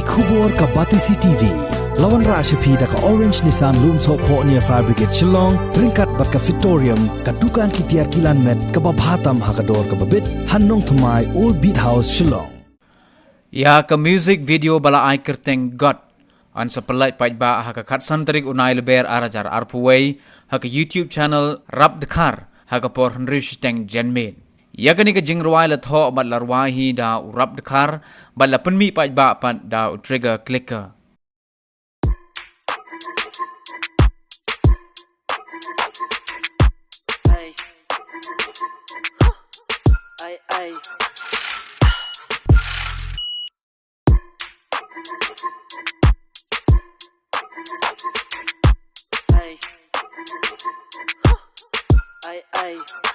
Kubor ka Batisi TV lawan Rashapi da ka Orange Nissan Loom So Po near Fire Brigade Shillong ringkat bat ka Victorium ka dukan ki tiar kilan met ka babhatam hakador ka babit Hannong Thumai Old Beat House Shillong ya ka music video bala ai kerteng God an sa pelai pai ba ha ka khat santarik unai leber arajar arpuwei ha ka YouTube channel Rap Dakar ha ka por Henrish Teng Jenmin ya ka ni ka jingruai la tho bat larwahi da Rap Dakar bat la penmi pai ba pan da trigger clicker Ay. Ay.